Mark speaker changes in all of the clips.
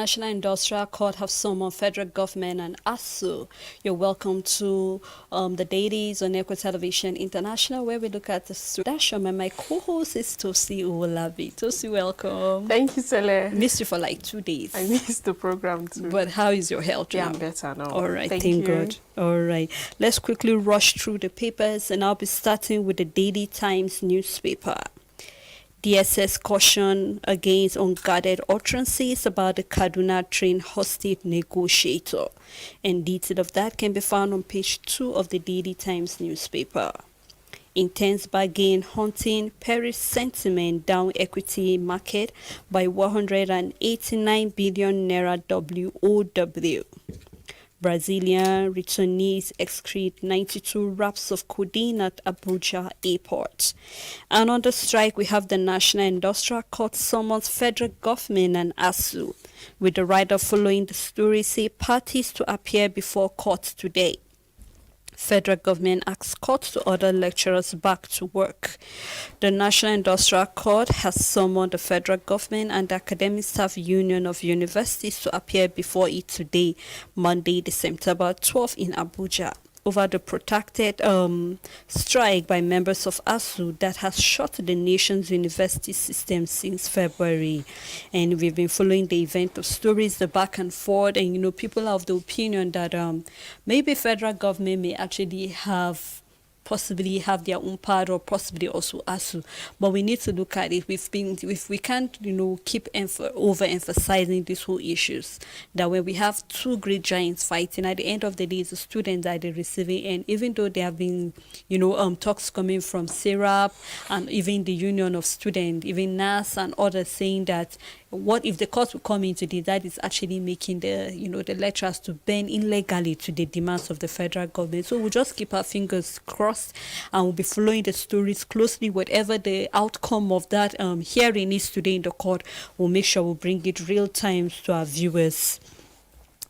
Speaker 1: National Industrial Court have summoned federal government and ASU. You're welcome to the Dailies on Echo Television International, where we look at the situation. And my co-host is Tosi Uwolabi. Tosi, welcome.
Speaker 2: Thank you, Sele.
Speaker 1: Missed you for like 2 days.
Speaker 2: I missed the program too.
Speaker 1: But how is your health now?
Speaker 2: Yeah, I'm better now.
Speaker 1: All right,
Speaker 2: thank
Speaker 1: thank
Speaker 2: you.
Speaker 1: God. All right, let's quickly rush through the papers, and I'll be starting with the Daily Times newspaper. DSS caution against unguarded utterances about the Kaduna train hostage negotiator. And detail of that can be found on page 2 of the Daily Times newspaper. Intense bargain hunting, Paris sentiment down equity market by 189 billion naira WOW. Brazilian returnees excrete 92 wraps of codeine at Abuja airport. And on the strike, we have the National Industrial Court summons federal government and ASU, with the writer following the story say parties to appear before court today. Federal government asks court to order lecturers back to work. The National Industrial Court has summoned the federal government and the Academic Staff Union of Universities to appear before it today, Monday, September 12 in Abuja, over the protracted strike by members of ASU that has shut the nation's university system since February. And we've been following the event of stories, the back and forth, and people are of the opinion that maybe federal government may actually possibly have their own part, or possibly also ASU. But we need to look at it. If we can't, keep overemphasizing these whole issues, that when we have two great giants fighting, at the end of the day, it's the students that are the receiving end. Even though there have been, talks coming from SERAP and even the Union of Students, even NAS and others saying that what if the court will come into this, that is actually making the lecturers to bend illegally to the demands of the federal government. So we'll just keep our fingers crossed, and we'll be following the stories closely. Whatever the outcome of that hearing is today in the court, we'll make sure we'll bring it real time to our viewers.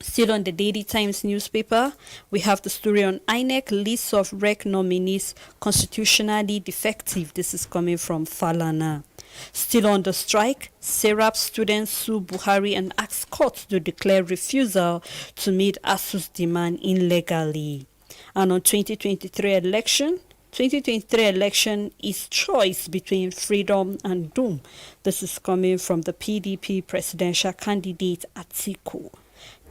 Speaker 1: Still on the Daily Times newspaper, we have the story on INEC list of REC nominees constitutionally defective. This is coming from Falana. Still on the strike, SERAP students sue Buhari and ask court to declare refusal to meet ASU's demand illegally. And on 2023 election is choice between freedom and doom. This is coming from the PDP presidential candidate Atiku.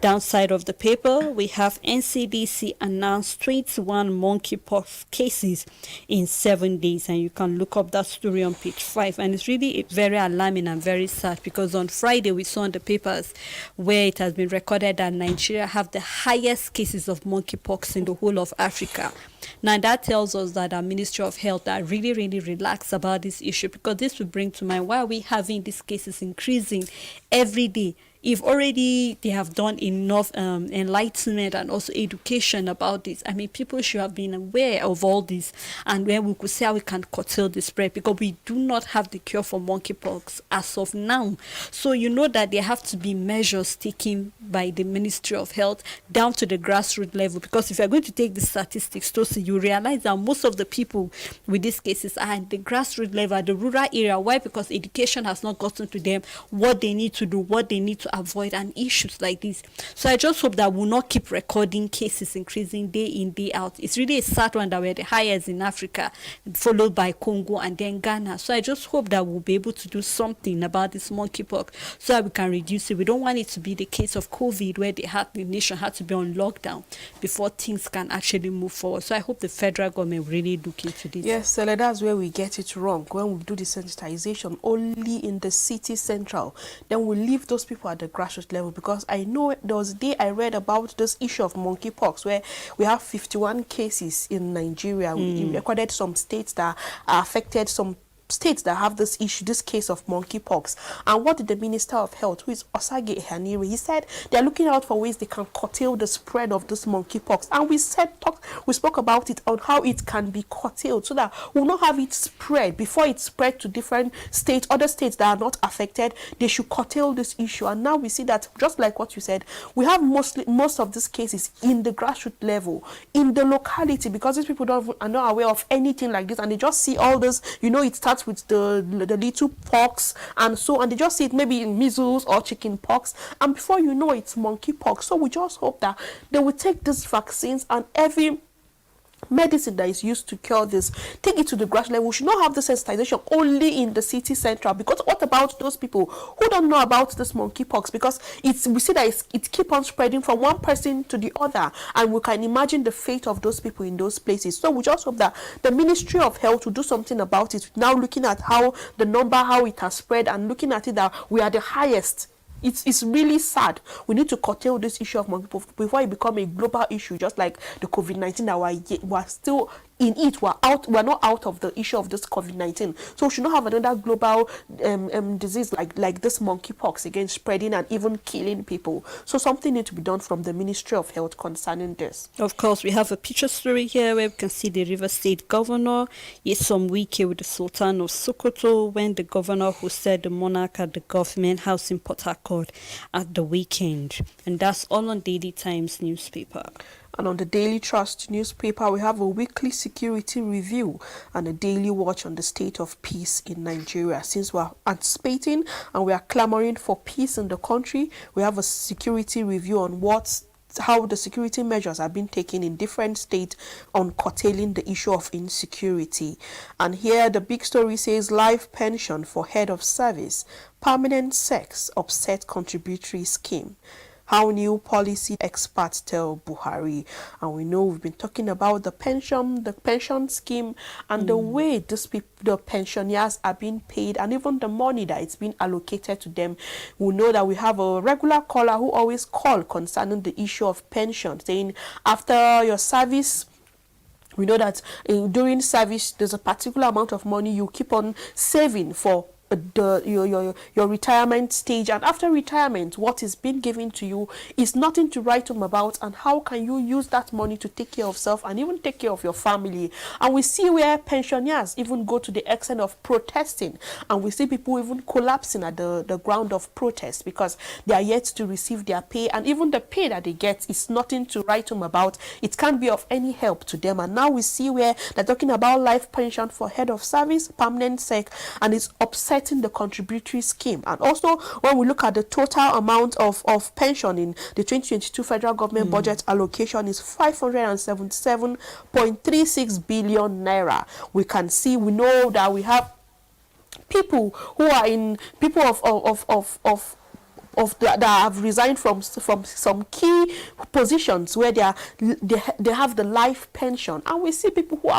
Speaker 1: Downside of the paper, we have NCDC announced 21 monkeypox cases in 7 days, and you can look up that story on page 5. And it's really very alarming and very sad, because on Friday we saw in the papers where it has been recorded that Nigeria have the highest cases of monkeypox in the whole of Africa. Now that tells us that our Ministry of Health are really, really relaxed about this issue, because this will bring to mind, why are we having these cases increasing every day? If already they have done enough enlightenment and also education about this, I mean, people should have been aware of all this, and where we could say how we can curtail the spread, because we do not have the cure for monkeypox as of now. So that there have to be measures taken by the Ministry of Health down to the grassroots level, because if you're going to take the statistics, you realize that most of the people with these cases are at the grassroots level, at the rural area. Why? Because education has not gotten to them what they need to do, what they need to avoid, and issues like this. So I just hope that we'll not keep recording cases increasing day in, day out. It's really a sad one that we're the highest in Africa, followed by Congo and then Ghana. So I just hope that we'll be able to do something about this monkeypox so that we can reduce it. We don't want it to be the case of COVID, where the nation had to be on lockdown before things can actually move forward. So I hope the federal government really look into this.
Speaker 2: Yes, Sele, that's where we get it wrong. When we do the sensitization only in the city central, then we leave those people at the grassroots level, because I know there was a day I read about this issue of monkeypox, where we have 51 cases in Nigeria. We recorded some states that are affected, some states that have this issue, this case of monkeypox. And what did the Minister of Health, who is Osage Haniri, he said they're looking out for ways they can curtail the spread of this monkeypox. And we spoke about it on how it can be curtailed, so that we'll not have it spread before it spread to different states, other states that are not affected. They should curtail this issue. And now we see that, just like what you said, we have most of these cases in the grassroots level, in the locality, because these people are not aware of anything like this, and they just see all this, it starts start with the little pox and so, and they just see it maybe in measles or chicken pox, and before you know it's monkey pox. So we just hope that they will take these vaccines, and every medicine that is used to cure this, take it to the grass level. We should not have the sensitization only in the city central, because what about those people who don't know about this monkeypox? Because we see that it keep on spreading from one person to the other, and we can imagine the fate of those people in those places. So we just hope that the Ministry of Health will do something about it, now looking at how the number, how it has spread, and looking at it that we are the highest. It's really sad. We need to curtail this issue of monkeypox before it become a global issue, just like the COVID-19 that we're still in it. We're not out of the issue of this COVID-19. So we should not have another global disease like this monkeypox again, spreading and even killing people. So something needs to be done from the Ministry of Health concerning this.
Speaker 1: Of course, we have a picture story here where we can see the River State Governor Yesom Wike with the Sultan of Sokoto when the governor hosted the monarch at the government house in Port Harcourt at the weekend. And that's all on Daily Times newspaper.
Speaker 2: And on the Daily Trust newspaper, we have a weekly security review and a daily watch on the state of peace in Nigeria. Since we are anticipating and we are clamoring for peace in the country, we have a security review on how the security measures are being taken in different states on curtailing the issue of insecurity. And here the big story says life pension for head of service, permanent sex upset contributory scheme. How new policy experts tell Buhari. And we know we've been talking about the pension scheme, and the way the pensioners are being paid, and even the money that is being allocated to them. We know that we have a regular caller who always call concerning the issue of pension, saying after your service, we know that during service there's a particular amount of money you keep on saving for your retirement stage, and after retirement what is being given to you is nothing to write home about. And how can you use that money to take care of self and even take care of your family? And we see where pensioners even go to the extent of protesting, and we see people even collapsing at the ground of protest because they are yet to receive their pay, and even the pay that they get is nothing to write home about. It can't be of any help to them. And now we see where they're talking about life pension for head of service, permanent sec, and it's upsetting the contributory scheme. And also when we look at the total amount of pension in the 2022 federal government budget allocation is 577.36 billion naira. We know that we have people who are in that have resigned from some key positions where they have the life pension, and we see people who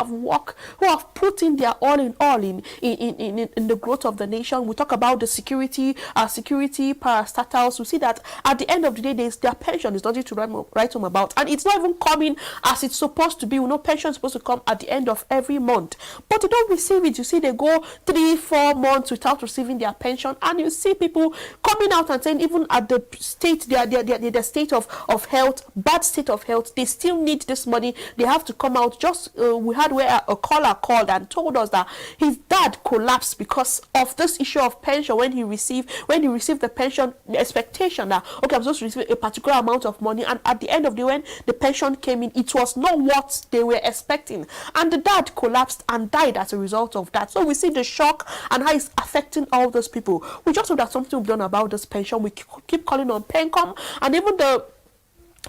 Speaker 2: have put in their all in the growth of the nation. We talk about the security parastatals. We see that at the end of the day, their pension is nothing to write home about, and it's not even coming as it's supposed to be. We know pension is supposed to come at the end of every month, but they don't receive it. You see, they go 3-4 months without receiving their pension, and you see people coming out and saying, even at the state, the state of health, bad state of health, they still need this money. They have to come out. Just we had where a caller called and told us that his dad collapsed because of this issue of pension. When he received the pension, the expectation that, okay, I'm supposed to receive a particular amount of money, and at the end of the day, when the pension came in, it was not what they were expecting, and the dad collapsed and died as a result of that. So we see the shock and how it's affecting all those people. We just hope that something will be done about this pension. We keep calling on PENCOM and even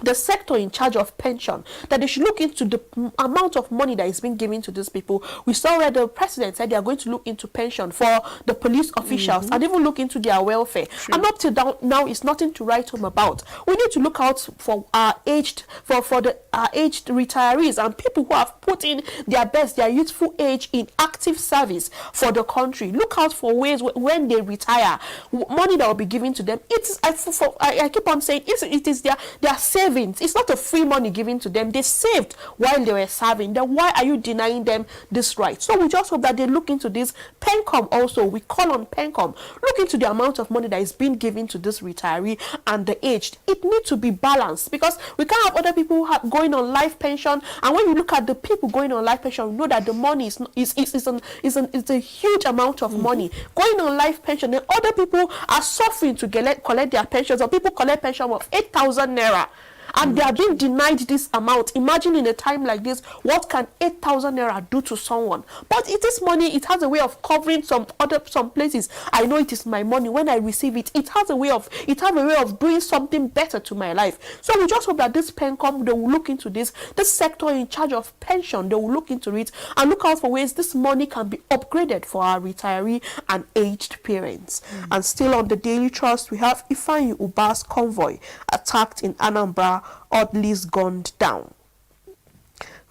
Speaker 2: the sector in charge of pension, that they should look into the amount of money that is being given to these people. We saw where the president said they are going to look into pension for the police officials and even look into their welfare. True. And up to now, it's nothing to write home about. We need to look out for our aged retirees and people who have put in their best, their youthful age in active service for the country. Look out for ways when they retire, money that will be given to them. I keep on saying it is their savings. It's not a free money given to them. They saved while they were serving. Then why are you denying them this right? So we just hope that they look into this. PENCOM also, we call on PENCOM, look into the amount of money that is being given to this retiree and the aged. It needs to be balanced, because we can't have other people going on life pension, and when you look at the people going on life pension, you know that the money is a huge amount of money going on life pension. Then other people are suffering to collect their pensions, or people collect pension of 8,000 naira. and they are being denied this amount. Imagine in a time like this, what can 8,000 naira do to someone? But it is money. It has a way of covering some places. I know it is my money. When I receive it, it has a way of doing something better to my life. So we just hope that this PENCOM, they will look into this sector in charge of pension, they will look into it and look out for ways this money can be upgraded for our retiree and aged parents. And still on the Daily Trust, we have Ifeanyi Ubah's convoy attacked in Anambra, oddly gunned down.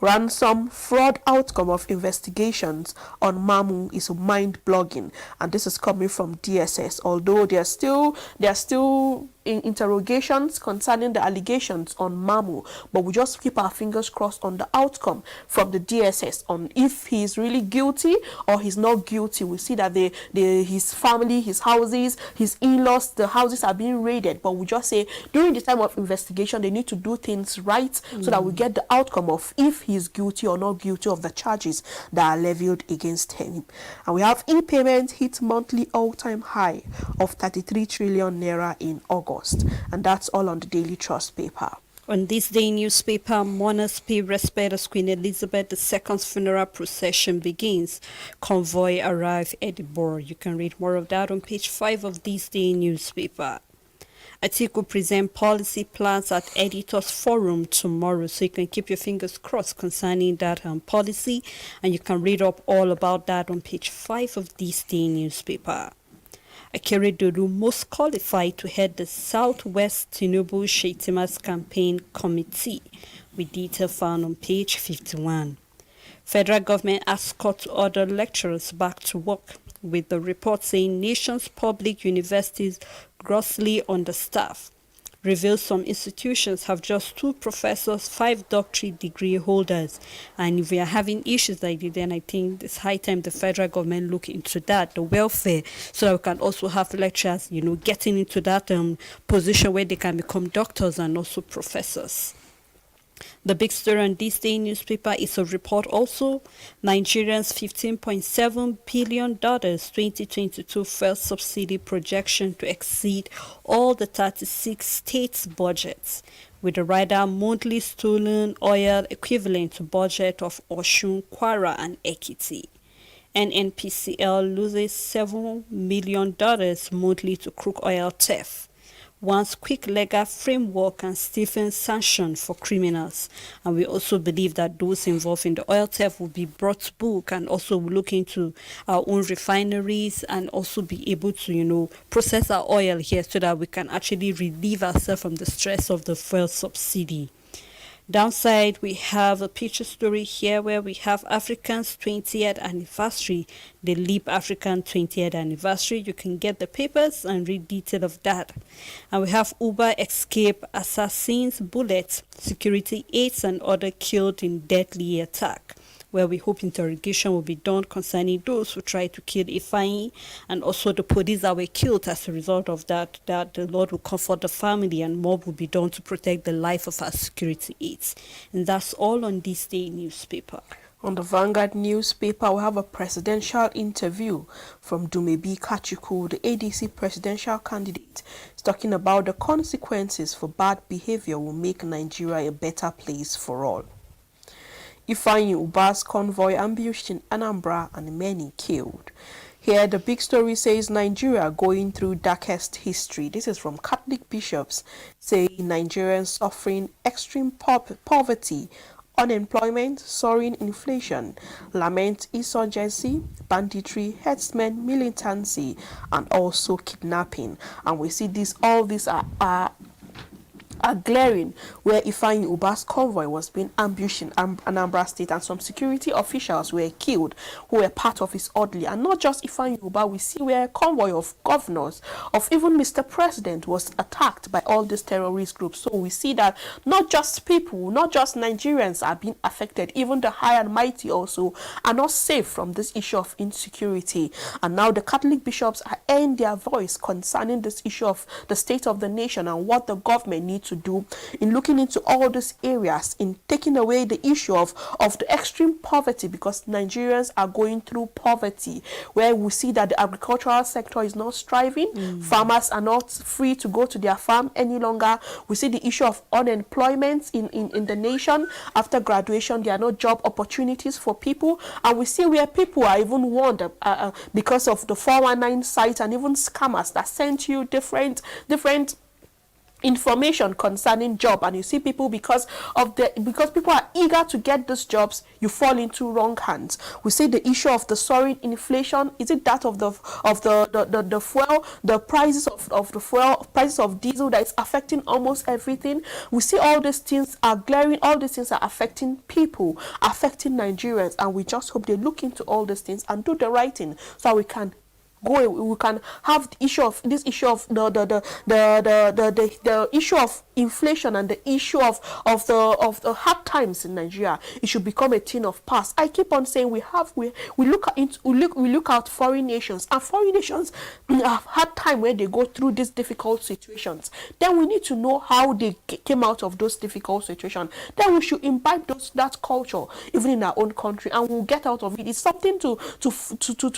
Speaker 2: Ransom fraud outcome of investigations on Mamu is mind-blogging, and this is coming from DSS. Although there are still interrogations concerning the allegations on Mamu, but we just keep our fingers crossed on the outcome from the DSS on if he is really guilty or he's not guilty. We see that his family, his houses, his in-laws, the houses are being raided, but we just say during the time of investigation they need to do things right so that we get the outcome of if he's guilty or not guilty of the charges that are leveled against him. And we have e-payment hit monthly all-time high of 33 trillion naira in August. And that's all on the Daily Trust paper.
Speaker 1: On this day newspaper, mourners pay respect as Queen Elizabeth II's funeral procession begins. Convoy arrive at Edinburgh. You can read more of that on page 5 of this day newspaper. Atiku present policy plans at Editors Forum tomorrow, so you can keep your fingers crossed concerning that policy, and you can read up all about that on page 5 of this day newspaper. Akeredolu most qualified to head the Southwest Tinubu Shetima's campaign committee, with detail found on page 51. Federal government asks court to order lecturers back to work, with the report saying nation's public universities grossly understaffed. Reveals some institutions have just 2 professors, 5 doctorate degree holders. And if we are having issues like this, then I think it's high time the federal government look into that, the welfare, so that we can also have lecturers, getting into that position where they can become doctors and also professors. The big story on this day newspaper is a report also. Nigerians' $15.7 billion 2022 fuel subsidy projection to exceed all the 36 states' budgets, with a rider monthly stolen oil equivalent to budget of Osun, Kwara and Ekiti. NNPCL loses $7 million monthly to crude oil theft. Wants quick legal framework and stiffen sanction for criminals. And we also believe that those involved in the oil theft will be brought to book, and also will look into our own refineries and also be able to, process our oil here so that we can actually relieve ourselves from the stress of the fuel subsidy. Downside, we have a picture story here where we have African's 20th anniversary, the Leap African 20th anniversary. You can get the papers and read detail of that. And we have Uber escape assassins, bullets, security aides and other killed in deadly attack, where we hope interrogation will be done concerning those who tried to kill Ifeanyi and also the police that were killed as a result of that the Lord will comfort the family and more will be done to protect the life of our security aides. And that's all on this day newspaper.
Speaker 2: On the Vanguard newspaper, we have a presidential interview from Dumebi Kachuku, the ADC presidential candidate. He's talking about the consequences for bad behavior will make Nigeria a better place for all. Ifeanyi Ubah's convoy ambushed in Anambra and many killed. Here, the big story says Nigeria going through darkest history. This is from Catholic bishops saying Nigerians suffering extreme poverty, unemployment, soaring inflation, lament insurgency, banditry, herdsmen, militancy, and also kidnapping. And we see all these are glaring, where Ifeanyi Ubah's convoy was being ambushed in Anambra State, and some security officials were killed who were part of his orderly. And not just Ifeanyi Ubah, we see where a convoy of governors, of even Mr. President, was attacked by all these terrorist groups. So we see that not just people, not just Nigerians are being affected, even the high and mighty also are not safe from this issue of insecurity. And now the Catholic bishops are airing their voice concerning this issue of the state of the nation and what the government needs to to do in looking into all these areas, in taking away the issue of the extreme poverty, because Nigerians are going through poverty, where we see that the agricultural sector is not striving, farmers are not free to go to their farm any longer. We see the issue of unemployment in the nation. After graduation, there are no job opportunities for people, and we see where people are even warned because of the 419 sites and even scammers that send you different information concerning job, and you see people because people are eager to get these jobs, you fall into wrong hands. We see the issue of the soaring inflation. Is it that of the fuel, the prices of the fuel, prices of diesel that is affecting almost everything? We see all these things are glaring, all these things are affecting people, affecting Nigerians, and we just hope they look into all these things and do the right thing so we can we can have the issue of the issue of inflation and the issue of the hard times in Nigeria. It should become a thing of past. I keep on saying we look at foreign nations, and foreign nations have had time where they go through these difficult situations. Then we need to know how they came out of those difficult situations. Then we should imbibe that culture even in our own country, and we'll get out of it. It's something to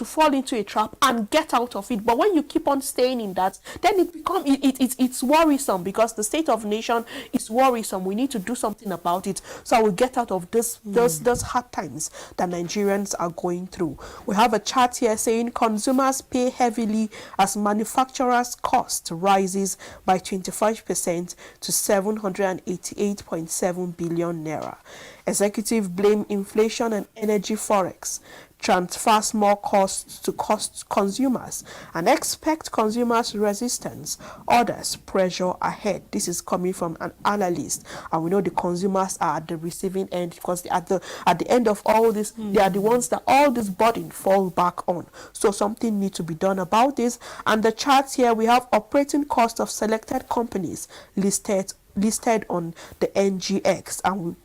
Speaker 2: fall into a trap and get out of it. But when you keep on staying in that, then it's worrisome, because the state of nation is worrisome. We need to do something about it so we get out of those hard times that Nigerians are going through. We have a chart here saying consumers pay heavily as manufacturers' cost rises by 25% to 788.7 billion naira. Executive blame inflation and energy forex, transfers more costs to consumers, and expect consumers' resistance. Others pressure ahead. This is coming from an analyst, and we know the consumers are at the receiving end, because at the end of all this, they are the ones that all this burden fall back on. So something needs to be done about this. And the charts here, we have operating cost of selected companies listed on the NGX, and we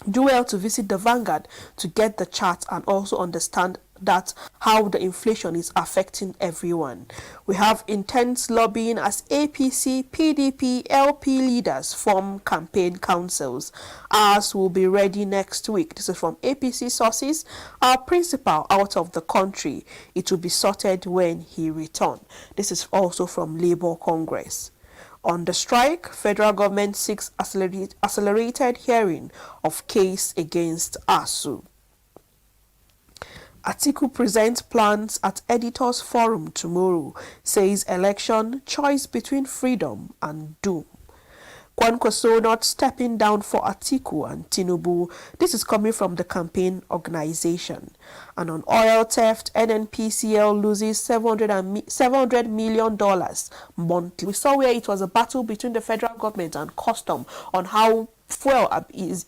Speaker 2: do well to visit the Vanguard to get the chart and also understand that how the inflation is affecting everyone. We have intense lobbying as APC, PDP, LP leaders form campaign councils. Ours will be ready next week. This is from APC sources. Our principal out of the country. It will be sorted when he returns. This is also from Labour Congress. On the strike, federal government seeks accelerated hearing of case against ASU. Atiku presents plans at Editors Forum tomorrow, says election choice between freedom and doom. Kwankwaso not stepping down for Atiku and Tinubu. This is coming from the campaign organization. And on oil theft, NNPCL loses $700 million monthly. We saw where it was a battle between the federal government and custom on how fuel is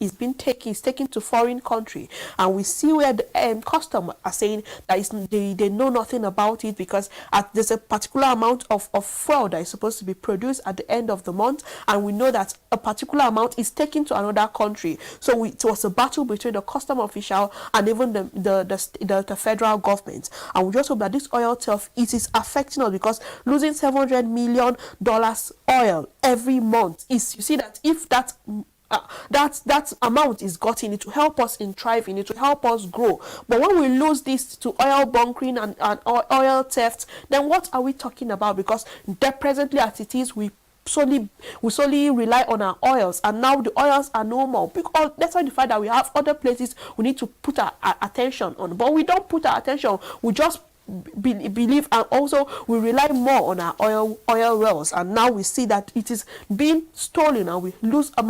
Speaker 2: taken to foreign country, and we see where the custom are saying that they know nothing about it, because there's a particular amount of fuel that is supposed to be produced at the end of the month, and we know that a particular amount is taken to another country. So it was a battle between the custom official and even the federal government, and we just hope that this oil theft is affecting us, because losing $700 million oil every month is, you see that if that amount is gotten, it will help us in thriving, it will help us grow. But when we lose this to oil bunkering and oil theft, then what are we talking about? Because presently as it is, we solely rely on our oils, and now the oils are no more, because that's why the fact that we have other places we need to put our attention on, but we don't put our attention, we just believe, and also we rely more on our oil wells, and now we see that it is being stolen, and we lose a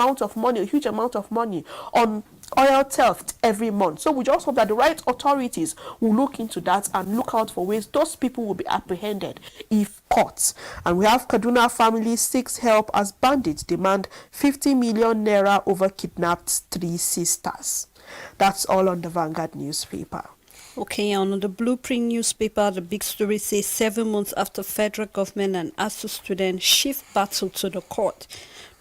Speaker 2: huge amount of money on oil theft every month. So we just hope that the right authorities will look into that and look out for ways those people will be apprehended if caught. And we have Kaduna family seeks help as bandits demand 50 million naira over kidnapped 3 sisters. That's all on the Vanguard newspaper.
Speaker 1: Okay, on the Blueprint newspaper, the big story says 7 months after federal government and ASU students shift battle to the court.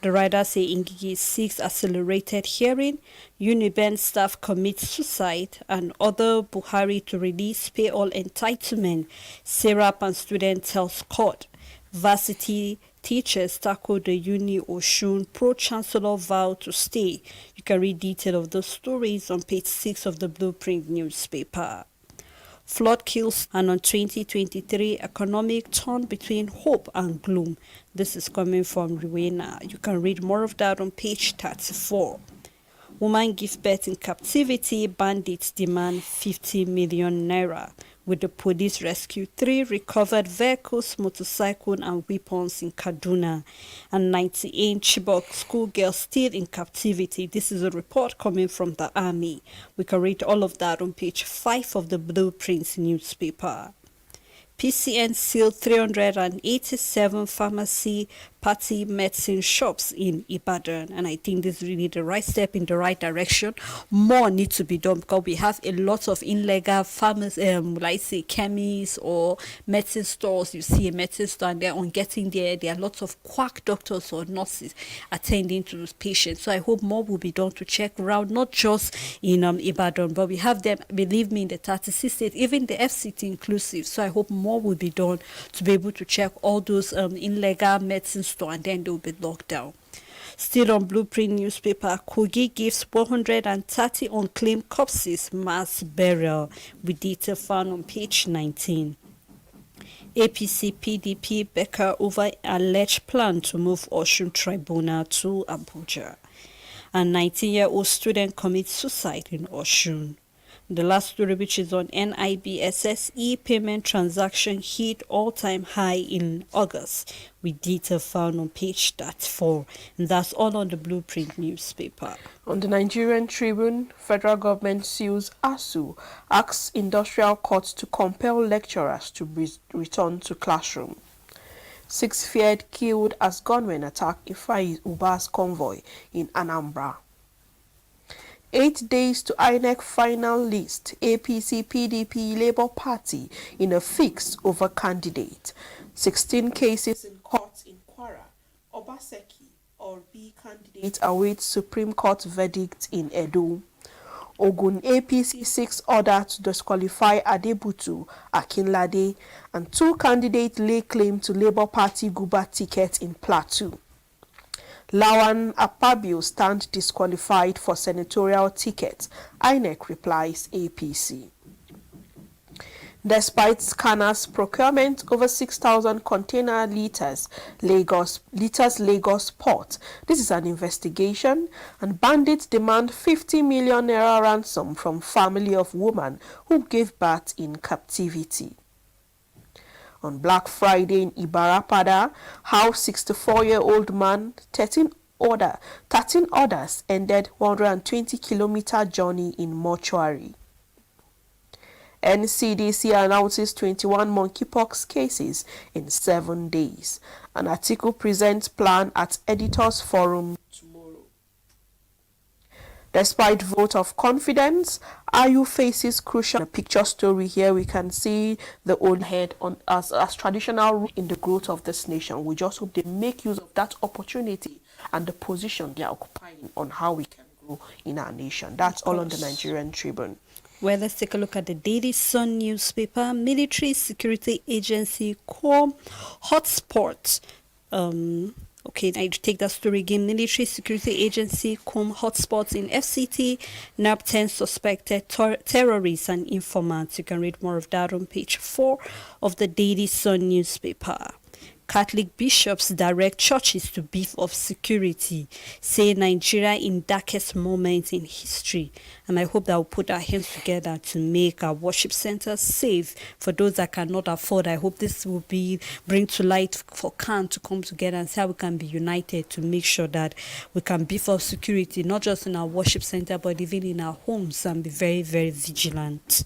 Speaker 1: The writer say Ngigi seeks accelerated hearing, Uniben staff commits suicide, and other Buhari to release pay all entitlement. Serap and student tells court. Varsity teachers tackle the Uni Oshun Pro-Chancellor vow to stay. You can read detail of those stories on page 6 of the Blueprint newspaper. Flood kills, and on 2023 economic turn between hope and gloom. This is coming from Rowena. You can read more of that on page 34. Woman gives birth in captivity, bandits demand 50 million naira. With the police rescue 3 recovered vehicles, motorcycle and weapons in Kaduna. And 98 Chibok schoolgirls still in captivity. This is a report coming from the army. We can read all of that on page 5 of the Blueprint newspaper. PCN sealed 387 pharmacy party medicine shops in Ibadan, and I think this is really the right step in the right direction. More needs to be done because we have a lot of illegal pharmacy, like say chemists or medicine stores. You see a medicine store and they're on getting there are lots of quack doctors or nurses attending to those patients. So I hope more will be done to check around, not just in Ibadan, but we have them, believe me, in the 36 states, even the FCT inclusive. So I hope more will be done to be able to check all those illegal medicine stores, and then they'll be locked down. Still on Blueprint newspaper, Kogi gives 130 unclaimed corpses mass burial, with detail found on page 19. APC PDP Becker over alleged plan to move Osun Tribunal to Abuja. A 19-year-old student commits suicide in Osun. The last story, which is on NIBSS e-payment transaction, hit all-time high in August, with detail found on page 34. And that's all on the Blueprint newspaper.
Speaker 2: On the Nigerian Tribune, federal government sues ASU, asks industrial courts to compel lecturers to return to classroom. 6 feared killed as gunmen attack Ifeanyi Ubah's convoy in Anambra. 8 days to INEC final list, APC, PDP, Labour Party in a fix over candidate. 16 cases in court in Kwara. Obaseki, or B candidate, awaits Supreme Court verdict in Edo. Ogun APC 6 order to disqualify Adebutu, Akinlade, and 2 candidates lay claim to Labour Party Guba ticket in Plateau. Lawan Akpabio stand disqualified for senatorial ticket. INEC replies APC. Despite scanners procurement over 6,000 container liters Lagos port. This is an investigation, and bandits demand 50 million naira ransom from family of woman who gave birth in captivity. On Black Friday in Ibarapada, how 64-year-old man, 13 others ended 120-kilometer journey in mortuary. NCDC announces 21 monkeypox cases in 7 days. An article presents plan at Editors Forum tomorrow. Despite vote of confidence, Ayu faces crucial. A picture story here, we can see the old head on as traditional in the growth of this nation. We just hope they make use of that opportunity and the position they are occupying on how we can grow in our nation. That's all on the Nigerian Tribune.
Speaker 1: Well, let's take a look at the Daily Sun newspaper. Military Security Agency core hotspot. Okay, now you take that story again. Military Security Agency hotspots in FCT. NAB 10 suspected terrorists and informants. You can read more of that on page 4 of the Daily Sun newspaper. Catholic bishops direct churches to beef up security, say Nigeria in darkest moments in history. And I hope that we'll put our hands together to make our worship centers safe for those that cannot afford. I hope this will bring to light for CAN to come together and see how we can be united to make sure that we can beef up security, not just in our worship center, but even in our homes, and be very, very vigilant.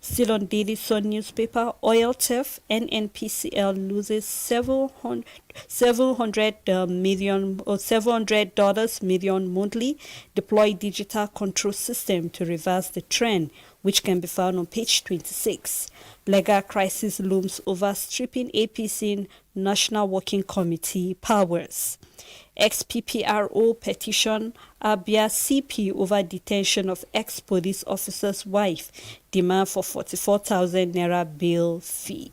Speaker 1: Still on Daily Sun newspaper, oil theft, NNPCL loses $700 million monthly, deploy digital control system to reverse the trend, which can be found on page 26. Legal crisis looms over stripping APC National Working Committee powers. Ex-PPRO petition Abia CP over detention of ex-police officer's wife, demand for 44,000 naira bail fee.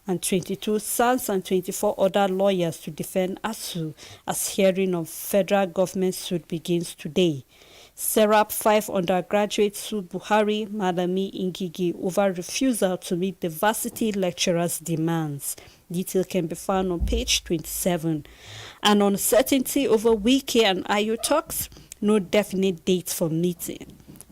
Speaker 1: and 22 SANS and 24 other lawyers to defend ASU as hearing of federal government suit begins today. Serap 5 undergraduates sued Buhari, Malami, Ngigi over refusal to meet the varsity lecturers' demands. Detail can be found on page 27. And uncertainty over Wike and Ayu talks, no definite date for meeting.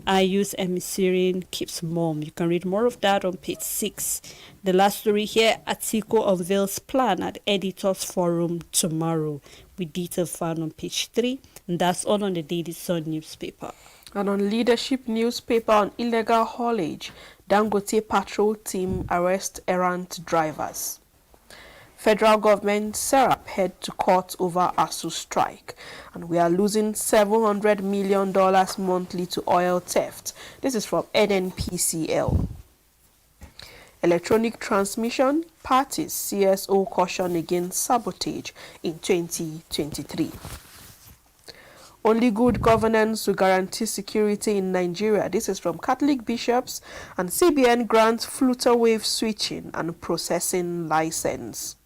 Speaker 1: Ayu's emissary keeps mum. You can read more of that on page 6. The last story here, Atiku unveils plan at Editors Forum tomorrow, with detail found on page 3. And that's all on the Daily Sun newspaper.
Speaker 2: And on leadership newspaper on illegal haulage, Dangote patrol team arrest errant drivers. Federal government Serap head to court over ASU strike, and we are losing $700 million monthly to oil theft. This is from NNPCL. Electronic transmission parties CSO caution against sabotage in 2023. Only good governance will guarantee security in Nigeria. This is from Catholic bishops, and CBN grants Flutterwave switching and processing license.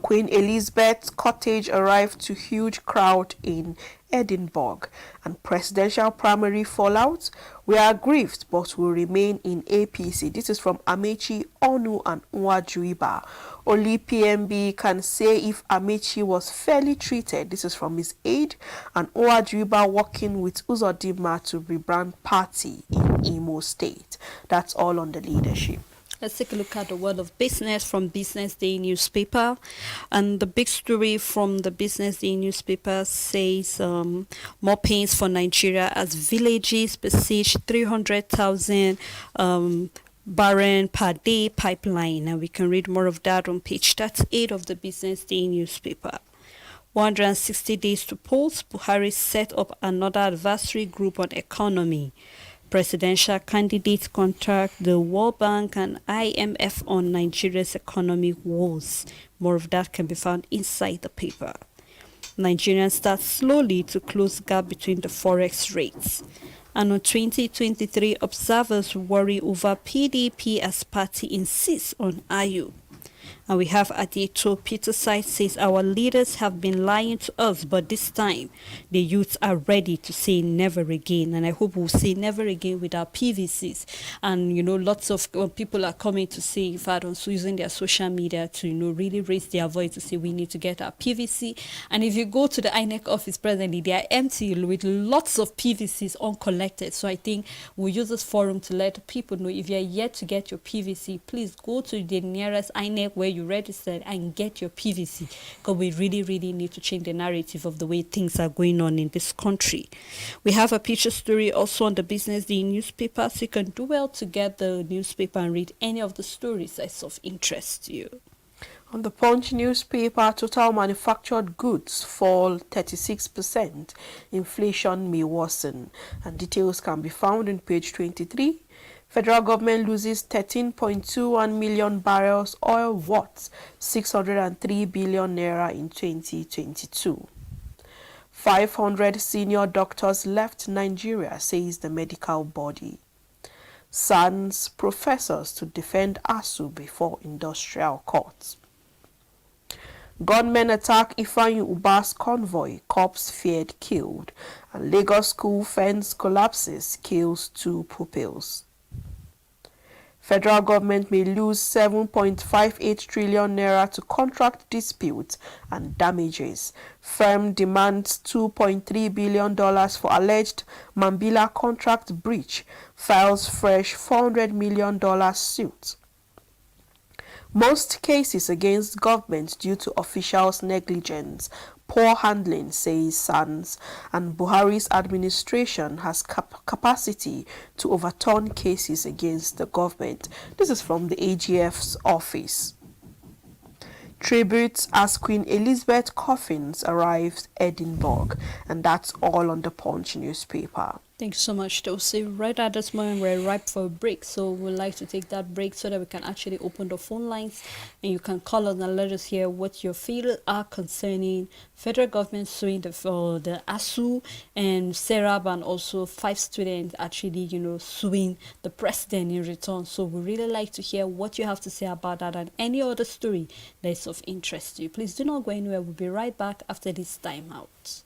Speaker 2: Queen Elizabeth's cottage arrived to huge crowd in Edinburgh, and presidential primary fallout. We are aggrieved but will remain in APC. This is from Amechi, Onu and Nwajuiba. Only PMB can say if Amechi was fairly treated. This is from his aide, and Nwajuiba working with Uzodinma to rebrand party in Imo State. That's all on the leadership.
Speaker 1: Let's take a look at the world of business from Business Day newspaper. And the big story from the Business Day newspaper says more pains for Nigeria as villages besiege 300,000 barren per day pipeline. And we can read more of that on page 38 of the Business Day newspaper. 160 days to polls, Buhari set up another advisory group on economy. Presidential candidates contact the World Bank and IMF on Nigeria's economic woes. More of that can be found inside the paper. Nigerians start slowly to close gap between the forex rates. And on 2023, observers worry over PDP as party insists on Ayu. And we have Adeto Peter Side says our leaders have been lying to us, but this time the youths are ready to say never again. And I hope we'll say never again with our PVCs. And, lots of people are coming to say, in fact, also using their social media to, really raise their voice to say we need to get our PVC. And if you go to the INEC office presently, they are empty with lots of PVCs uncollected. So I think we'll use this forum to let people know if you're yet to get your PVC, please go to the nearest INEC where you registered and get your PVC, because we really, really need to change the narrative of the way things are going on in this country. We have a picture story also on the Business Day newspaper, so you can do well to get the newspaper and read any of the stories that's of interest to you.
Speaker 2: On the Punch newspaper, total manufactured goods fall 36%. Inflation may worsen, and details can be found on page 23. Federal government loses 13.21 million barrels oil worth 603 billion naira in 2022. 500 senior doctors left Nigeria, says the medical body. SANS professors to defend ASU before industrial court. Gunmen attack Ifeanyi Uba's convoy, cops feared killed, and Lagos school fence collapses, kills 2 pupils. Federal government may lose 7.58 trillion naira to contract disputes and damages. Firm demands $2.3 billion for alleged Mambila contract breach. Files fresh $400 million suit. Most cases against government due to officials' negligence, poor handling, says SANS, and Buhari's administration has capacity to overturn cases against the government. This is from the AGF's office. Tributes as Queen Elizabeth coffins arrives Edinburgh, and that's all on the Punch newspaper.
Speaker 1: Thank you so much, Tosi. Right at this moment, we're ripe for a break, so we'd like to take that break so that we can actually open the phone lines and you can call us and let us hear what your feelings are concerning federal government suing the ASU and Serap, and also 5 students actually, suing the president in return. So we really like to hear what you have to say about that and any other story that is of interest to you. Please do not go anywhere. We'll be right back after this time out.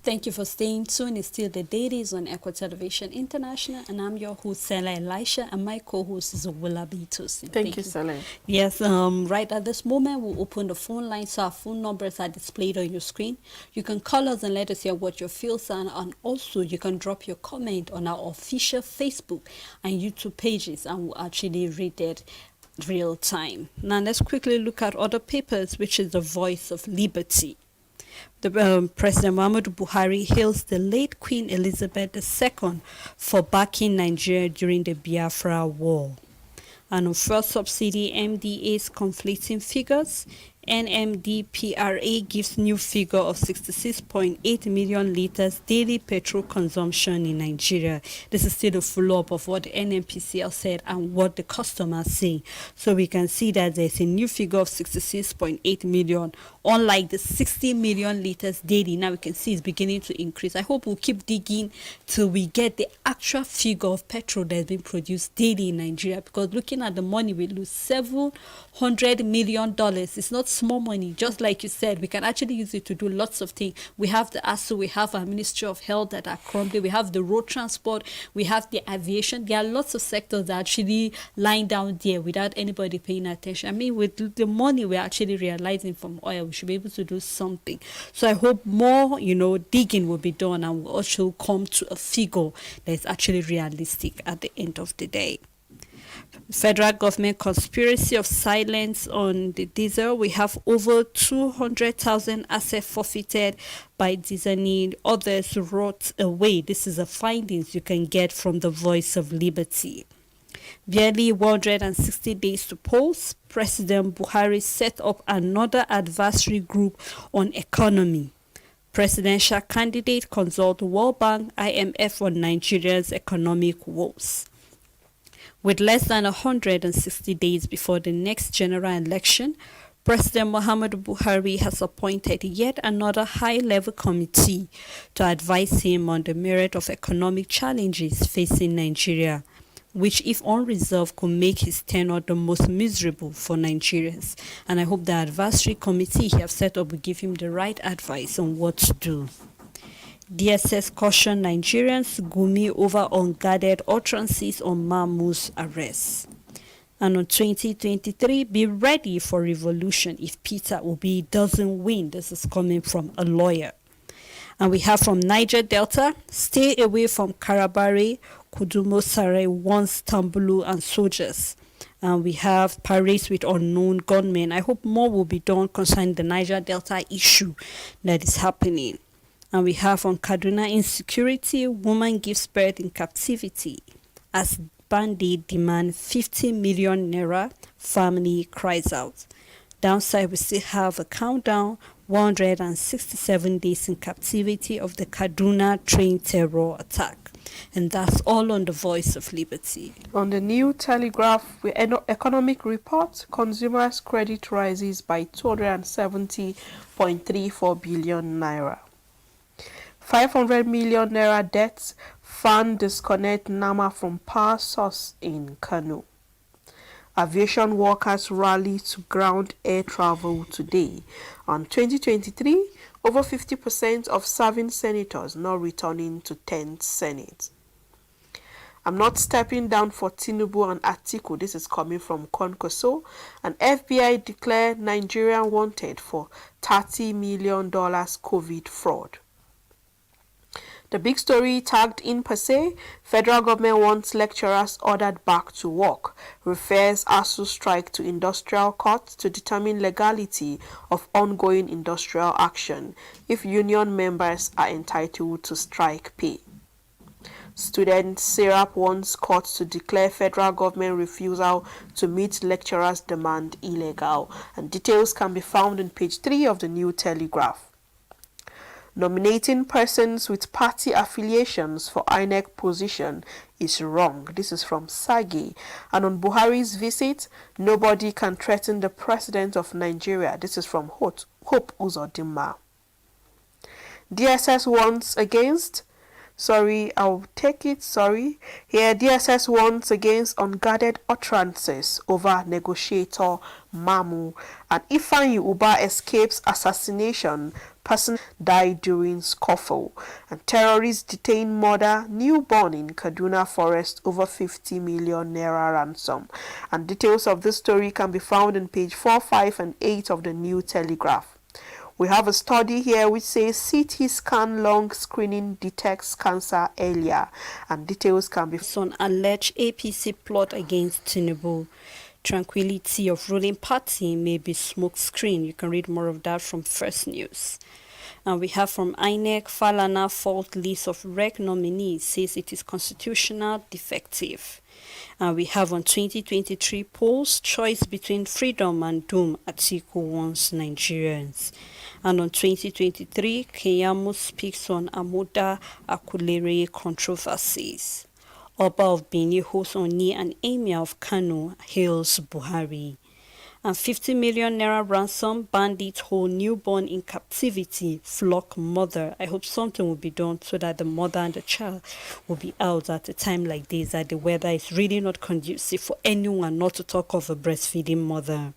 Speaker 1: Thank you for staying tuned. It's still the Dailies on Echo Television International, and I'm your host, Sela Elisha, and my co-host is Willa Tosin.
Speaker 2: Thank you, Sela.
Speaker 1: Yes, right at this moment, we'll open the phone line, so our phone numbers are displayed on your screen. You can call us and let us hear what your feels are, and also you can drop your comment on our official Facebook and YouTube pages, and we'll actually read it real time. Now, let's quickly look at other papers, which is the Voice of Liberty. President Muhammadu Buhari hails the late Queen Elizabeth II for backing Nigeria during the Biafra War. And on fuel subsidy, MDA's conflicting figures. NMDPRA gives new figure of 66.8 million liters daily petrol consumption in Nigeria. This is still a follow-up of what the NMPCL said and what the customers say. So we can see that there's a new figure of 66.8 million, unlike the 60 million liters daily. Now we can see it's beginning to increase. I hope we'll keep digging till we get the actual figure of petrol that's been produced daily in Nigeria, because looking at the money we lose, $700 million. It's not small money. Just like you said, we can actually use it to do lots of things. We have the ASU, we have our Ministry of Health that are crumbling, we have the road transport, we have the aviation. There are lots of sectors that are actually lying down there without anybody paying attention. I mean, with the money we're actually realizing from oil, we should be able to do something. So I hope more, digging will be done and we'll also come to a figure that is actually realistic at the end of the day. Federal government conspiracy of silence on the diesel. We have over 200,000 assets forfeited by Disney. Others wrote away. This is a findings you can get from the Voice of Liberty. Barely 160 days to polls. President Buhari set up another advisory group on economy. Presidential candidate consult World Bank, IMF on Nigeria's economic woes. With less than 160 days before the next general election, President Muhammadu Buhari has appointed yet another high-level committee to advise him on the merit of economic challenges facing Nigeria, which, if unresolved, could make his tenure the most miserable for Nigerians. And I hope the advisory committee he has set up will give him the right advice on what to do. DSS caution Nigerians, Gumi over unguarded utterances on Mahmoud's arrest. And on 2023, be ready for revolution if Peter Obi doesn't win. This is coming from a lawyer. And we have from Niger Delta, stay away from Karabari, Kudumo Sarai, Once Tambulu and soldiers. And we have parades with unknown gunmen. I hope more will be done concerning the Niger Delta issue that is happening. And we have on Kaduna insecurity, woman gives birth in captivity as bandit demand 50 million naira, family cries out. Downside, we still have a countdown, 167 days in captivity of the Kaduna train terror attack. And that's all on the Voice of Liberty.
Speaker 2: On the New Telegraph, economic report, consumers' credit rises by 270.34 billion naira. 500 million naira debts, fan disconnect NAMA from power source in Kano. Aviation workers rally to ground air travel today. On 2023, over 50% of serving senators not returning to 10th Senate. I'm not stepping down for Tinubu and Atiku. This is coming from Konkoso. And FBI declared Nigerian wanted for $30 million COVID fraud. The big story tagged in per se, federal government wants lecturers ordered back to work, refers ASU strike to industrial court to determine legality of ongoing industrial action if union members are entitled to strike pay. Student Serap wants court to declare federal government refusal to meet lecturers' demand illegal, and details can be found on page 3 of the New Telegraph. Nominating persons with party affiliations for INEC position is wrong. This is from Sagi. And on Buhari's visit, nobody can threaten the president of Nigeria. This is from Hope Uzodinma. DSS warns against Here, DSS warns against unguarded utterances over negotiator Mamu. And Ifeanyi Uba escapes assassination. Person died during scuffle. And terrorists detain mother newborn in Kaduna forest over 50 million naira ransom. And details of this story can be found on page 4, 5, and 8 of the New Telegraph. We have a study here which says CT scan lung screening detects cancer earlier, and details can be
Speaker 1: on alleged APC plot against Tinubu. Tranquility of ruling party may be smokescreen. You can read more of that from First News. And we have from INEC, Falana fault list of REC nominees says it is constitutional defective. And we have on 2023 polls, choice between freedom and doom, Atiku wants Nigerians. And on 2023, Keyamo speaks on Amuda Akulere controversies. Oba of Benin hosts Oni and Emir of Kano hails Buhari. And 50 million naira ransom, bandits hold newborn in captivity, flock mother. I hope something will be done so that the mother and the child will be out at a time like this, that the weather is really not conducive for anyone, not to talk of a breastfeeding mother.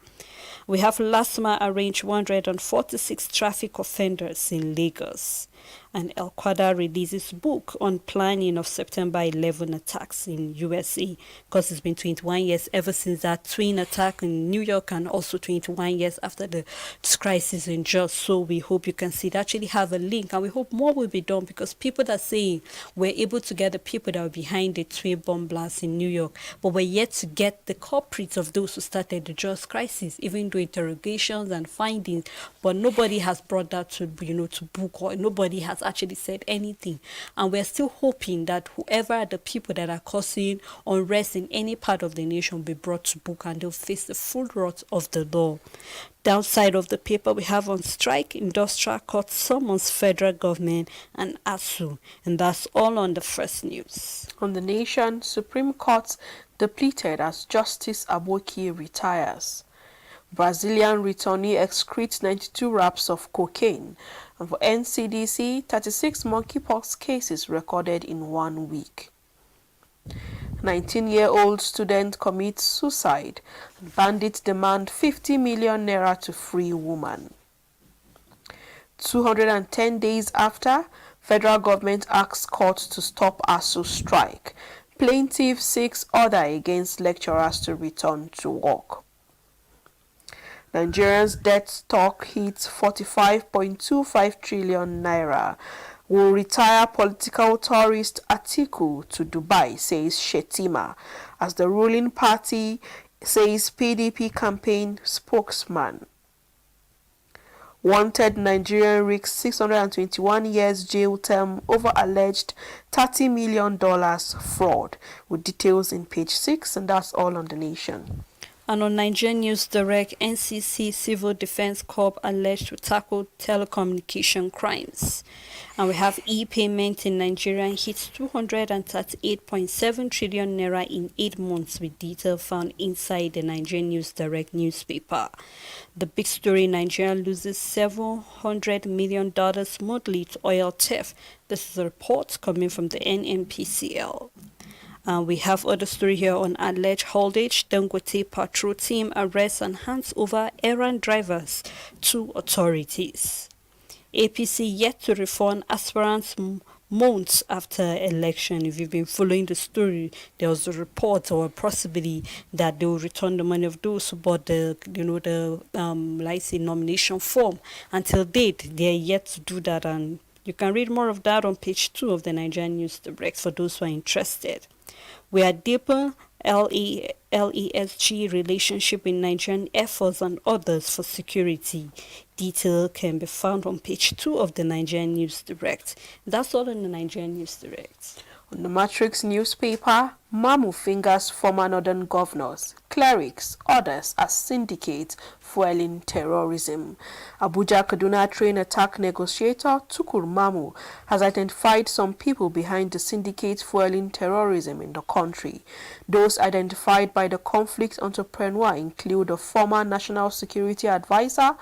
Speaker 1: We have LASMA arranged 146 traffic offenders in Lagos. And El Quadra releases book on planning of September 11 attacks in USA, because it's been 21 years ever since that twin attack in New York, and also 21 years after the crisis in Jos. So we hope you can see it. Actually have a link, and we hope more will be done, because people are saying we're able to get the people that were behind the twin bomb blast in New York, but we're yet to get the culprits of those who started the Jos crisis, even though interrogations and findings, but nobody has brought that to book, or nobody has actually said anything. And we're still hoping that whoever are the people that are causing unrest in any part of the nation will be brought to book, and they'll face the full wrath of the law. Downside of the paper, we have on strike, industrial court summons federal government and ASU. And that's all on the First News.
Speaker 2: On the Nation, Supreme Court depleted as Justice Aboki retires. Brazilian returnee excretes 92 wraps of cocaine. And for NCDC, 36 monkeypox cases recorded in 1 week. 19-year-old student commits suicide. Bandits demand 50 million naira to free woman. 210 days after, federal government asks court to stop ASU strike. Plaintiff seeks order against lecturers to return to work. Nigerians' debt stock hits 45.25 trillion naira. Will retire political tourist Atiku to Dubai, says Shetima, as the ruling party says PDP campaign spokesman. Wanted Nigerian risks 621 years jail term over alleged $30 million fraud, with details in page 6, and that's all on the Nation.
Speaker 1: And on Nigerian News Direct, NCC Civil Defense Corps alleged to tackle telecommunication crimes. And we have e-payment in Nigeria hits 238.7 trillion naira in 8 months, with detail found inside the Nigerian News Direct newspaper. The big story: Nigeria loses $700 million monthly to oil theft. This is a report coming from the NNPCL. We have other story here on alleged holdage. Dangote patrol team arrests and hands over errand drivers to authorities. APC yet to refund aspirants' months after election. If you've been following the story, there was a report or a possibility that they will return the money of those who bought the nomination form. Until date, they are yet to do that, and you can read more of that on page 2 of the Nigerian News Direct for those who are interested. We are deeper LESG relationship in Nigerian efforts and others for security. Detail can be found on page 2 of the Nigerian News Direct. That's all in the Nigerian News Direct.
Speaker 2: On the Matrix newspaper, Mamu fingers former northern governors, clerics, others as syndicates fueling terrorism. Abuja Kaduna train attack negotiator Tukur Mamu has identified some people behind the syndicate fueling terrorism in the country. Those identified by the conflict entrepreneur include a former National Security Advisor,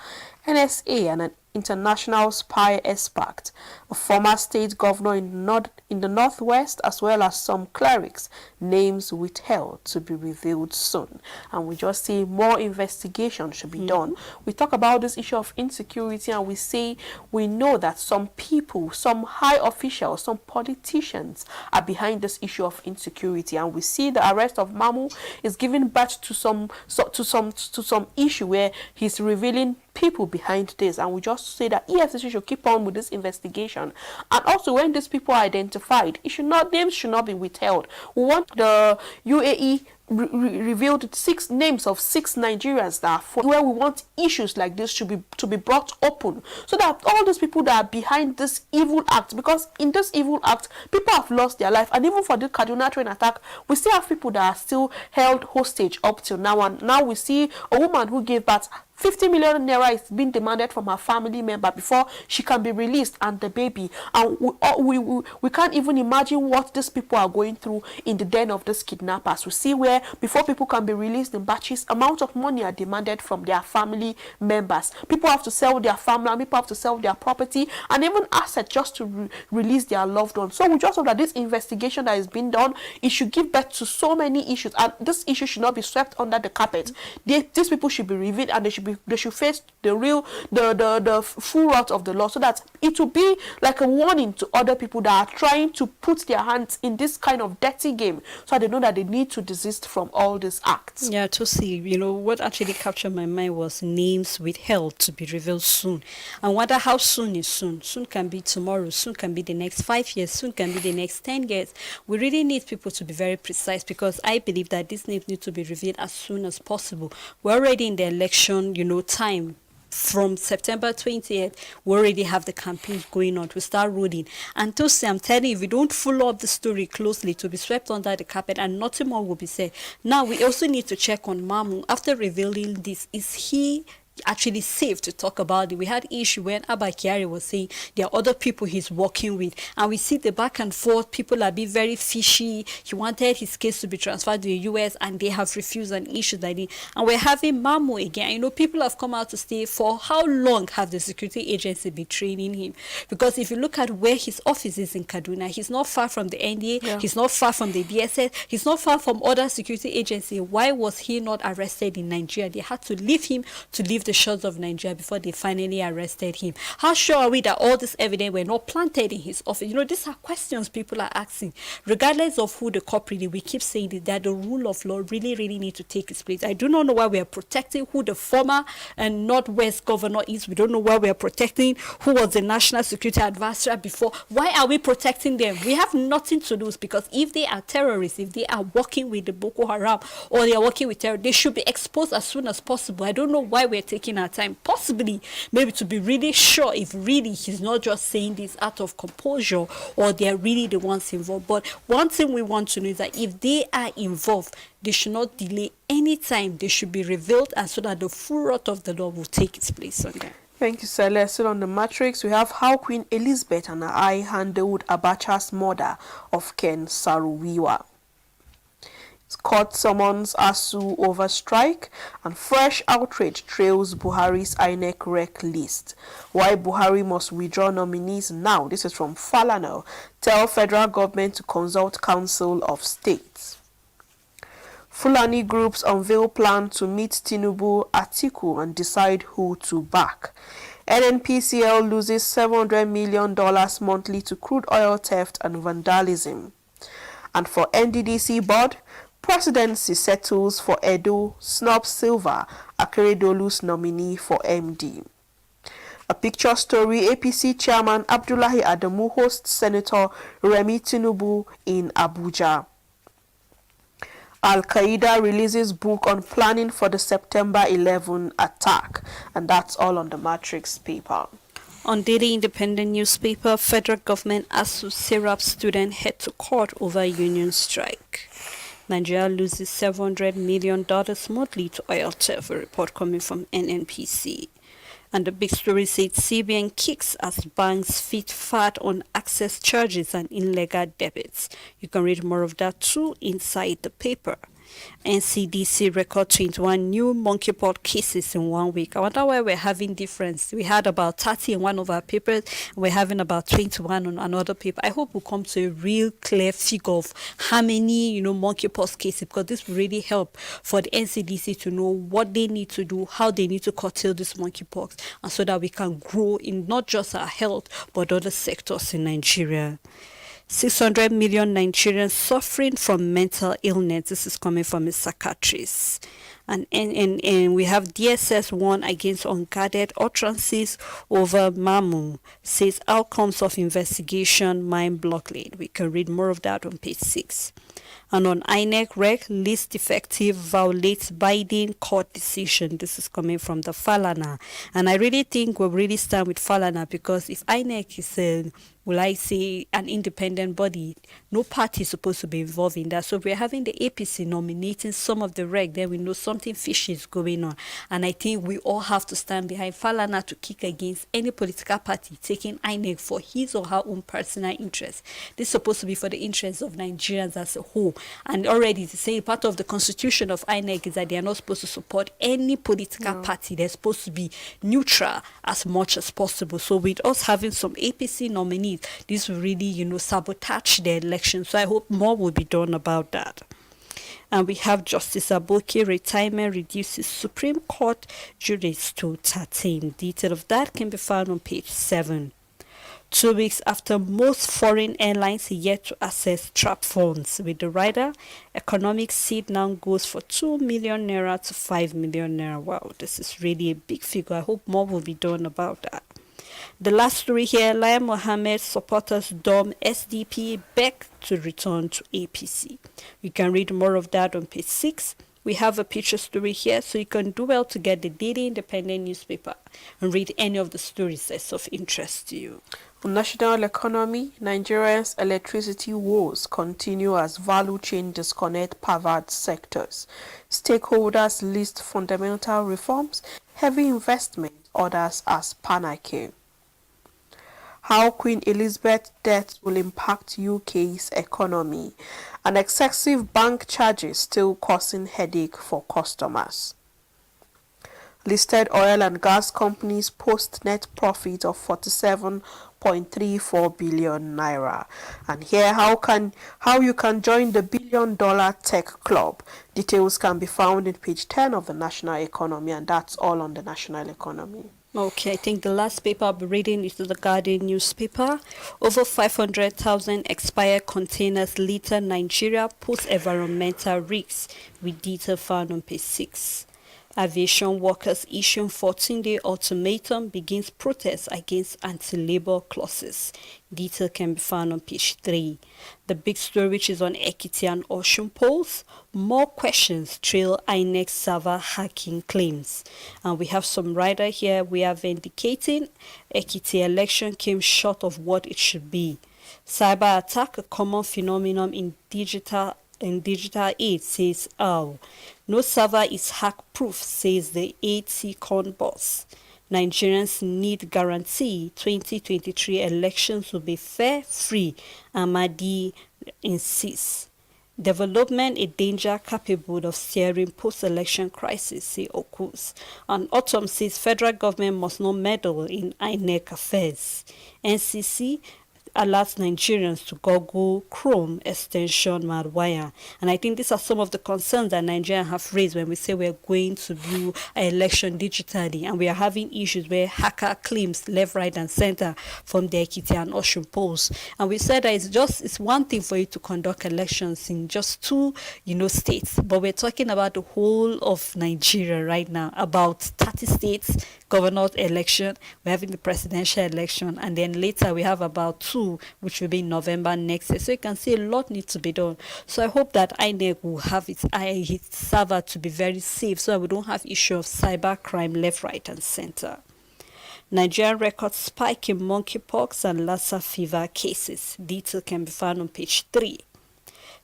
Speaker 2: NSA, and an international spy expert, a former state governor in the northwest, as well as some clerics, names withheld to be revealed soon. And we just say more investigation should be done. We talk about this issue of insecurity, and we say we know that some people, some high officials, some politicians are behind this issue of insecurity, and we see the arrest of Mamu is giving birth to some issue where he's revealing people behind this, and we just say that EFCC should keep on with this investigation. And also, when these people are identified, names should not be withheld. We want the UAE revealed 6 names of 6 Nigerians that are where we want issues like this to be brought open, so that all these people that are behind this evil act, because in this evil act people have lost their life, and even for the Kaduna train attack we still have people that are still held hostage up till now. And now we see a woman who gave birth, 50 million naira is being demanded from her family member before she can be released, and the baby. And we can't even imagine what these people are going through in the den of these kidnappers. We see where before people can be released in batches, amount of money are demanded from their family members. People have to sell their family, people have to sell their property and even assets just to release their loved ones. So we just hope that this investigation that is being done, it should give birth to so many issues, and this issue should not be swept under the carpet. These people should be revealed, and they should face the full wrath of the law, so that it will be like a warning to other people that are trying to put their hands in this kind of dirty game, so they know that they need to desist from all these acts.
Speaker 1: Yeah, to see, what actually captured my mind was names withheld to be revealed soon. And wonder how soon is soon. Soon can be tomorrow, soon can be the next 5 years, soon can be the next 10 years. We really need people to be very precise, because I believe that these names need to be revealed as soon as possible. We're already in the election, time. From September 20th, we already have the campaign going on to start rolling. And to say, I'm telling you, if we don't follow up the story closely, to be swept under the carpet and nothing more will be said. Now, we also need to check on Mamu. After revealing this, is he actually safe to talk about it? We had issue when Abba Kyari was saying there are other people he's working with, and we see the back and forth. People are being very fishy. He wanted his case to be transferred to the US, and they have refused an issue like this. And we're having Mamu again. People have come out to say, for how long have the security agency been training him? Because if you look at where his office is in Kaduna, he's not far from the NDA, he's not far from the DSS, he's not far from other security agencies. Why was he not arrested in Nigeria? They had to leave him to leave the shores of Nigeria before they finally arrested him. How sure are we that all this evidence were not planted in his office? These are questions people are asking. Regardless of who the culprit is, we keep saying that the rule of law really, really need to take its place. I do not know why we are protecting who the former and Northwest governor is. We don't know why we are protecting who was the National Security Advisor before. Why are we protecting them? We have nothing to lose, because if they are terrorists, if they are working with the Boko Haram or they are working with terror, they should be exposed as soon as possible. I don't know why we're taking our time, possibly maybe to be really sure if really he's not just saying this out of composure or they're really the ones involved. But one thing we want to know is that if they are involved, they should not delay any time. They should be revealed, and so that the full wrath of the law will take its place on them.
Speaker 2: Thank you, Celeste. Still on the Matrix, we have how Queen Elizabeth and her eye handled Abacha's murder of Ken Saruwiwa. Court summons ASU over strike, and fresh outrage trails Buhari's INEC rec list. Why Buhari must withdraw nominees now? This is from Falana. Tell federal government to consult Council of States. Fulani groups unveil plan to meet Tinubu, Atiku and decide who to back. NNPCL loses $700 million monthly to crude oil theft and vandalism. And for NDDC board, presidency settles for Edo, snubs Silva, Akeredolu's nominee for MD. A picture story, APC chairman Abdullahi Adamu hosts Senator Remi Tinubu in Abuja. Al-Qaeda releases book on planning for the September 11 attack. And that's all on the Matrix paper.
Speaker 1: On Daily Independent newspaper, federal government ASU Serap student head to court over union strike. Nigeria loses $700 million monthly to oil theft, a report coming from NNPC. And the big story said CBN kicks as banks fit fat on access charges and illegal debits. You can read more of that too inside the paper. NCDC record 21 new monkeypox cases in 1 week. I wonder why we're having difference. We had about 30 in one of our papers, and we're having about 21 on another paper. I hope we'll come to a real clear figure of how many, monkeypox cases, because this will really help for the NCDC to know what they need to do, how they need to curtail this monkeypox, and so that we can grow in not just our health, but other sectors in Nigeria. 600 million Nigerians suffering from mental illness. This is coming from a psychiatrist. And we have DSS won against unguarded utterances over Mamu. Says outcomes of investigation mind-boggling. We can read more of that on page 6. And on INEC rec, list defective violates Biden court decision. This is coming from the Falana. And I really think we'll really stand with Falana, because if INEC is an independent body, no party is supposed to be involved in that. So we're having the APC nominating some of the rec, then we know something fishy is going on. And I think we all have to stand behind Falana to kick against any political party taking INEC for his or her own personal interest. This is supposed to be for the interests of Nigerians as a whole. And already to say part of the constitution of INEC is that they are not supposed to support any political party. They're supposed to be neutral as much as possible. So with us having some APC nominees, this will really, sabotage the election. So I hope more will be done about that. And we have Justice Aboki retirement reduces Supreme Court juries to 13. Detail of that can be found on page 7. 2 weeks after most foreign airlines yet to access trap funds. With the rider, economic seed now goes for 2 million naira to 5 million naira. Wow, this is really a big figure. I hope more will be done about that. The last story here, Lai Mohammed supporters dom SDP back to return to APC. You can read more of that on page 6. We have a picture story here, so you can do well to get the Daily Independent newspaper and read any of the stories that's of interest to you.
Speaker 2: National economy, Nigeria's electricity woes continue as value chain disconnect pervert sectors. Stakeholders list fundamental reforms, heavy investment, others as panicky. How Queen Elizabeth's death will impact UK's economy, and excessive bank charges still causing headache for customers. Listed oil and gas companies post net profit of 47.34 billion naira. And here, how you can join the billion-dollar tech club. Details can be found in page 10 of the National Economy, and that's all on the National Economy.
Speaker 1: Okay, I think the last paper I'll be reading is the Guardian newspaper. Over 500,000 expired containers litter Nigeria post environmental risks, with detail found on page 6. Aviation workers issue 14-day ultimatum begins protest against anti-labor clauses. Detail can be found on page 3. The big story, which is on Ekiti and Osun polls, more questions trail INEC server hacking claims. And we have some writer here. We are vindicating Ekiti election came short of what it should be. Cyber attack, a common phenomenon in digital age, says no server is hack-proof, says the ATCON boss. Nigerians need guarantee 2023 elections will be fair, free, Amadi insists. Development a danger capable of steering post-election crisis, say Okus. And Autumn says federal government must not meddle in INEC affairs. NCC alerts Nigerians to Google Chrome extension malware. And I think these are some of the concerns that Nigerians have raised when we say we're going to view an election digitally, and we are having issues where hacker claims left, right, and center from the Ekiti and Osun polls. And we said that it's one thing for you to conduct elections in just two, states, but we're talking about the whole of Nigeria right now, about 30 states, governor election, we're having the presidential election, and then later we have about two, which will be in November next year. So you can see a lot needs to be done. So I hope that INEC will have its server to be very safe, so that we don't have issue of cyber crime left, right, and center. Nigerian records spike in monkeypox and Lassa fever cases. Detail can be found on page 3.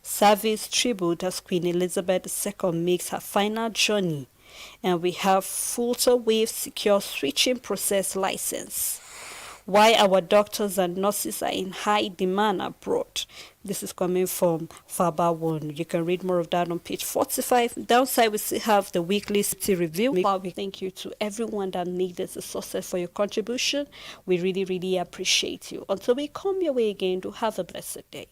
Speaker 1: Service tribute as Queen Elizabeth II makes her final journey. And we have Fulton Wave secure switching process license. Why our doctors and nurses are in high demand abroad. This is coming from Faba One. You can read more of that on page 45. Downside, we still have the weekly city review. We thank you to everyone that made this a success for your contribution. We really, really appreciate you. Until we come your way again, do have a blessed day.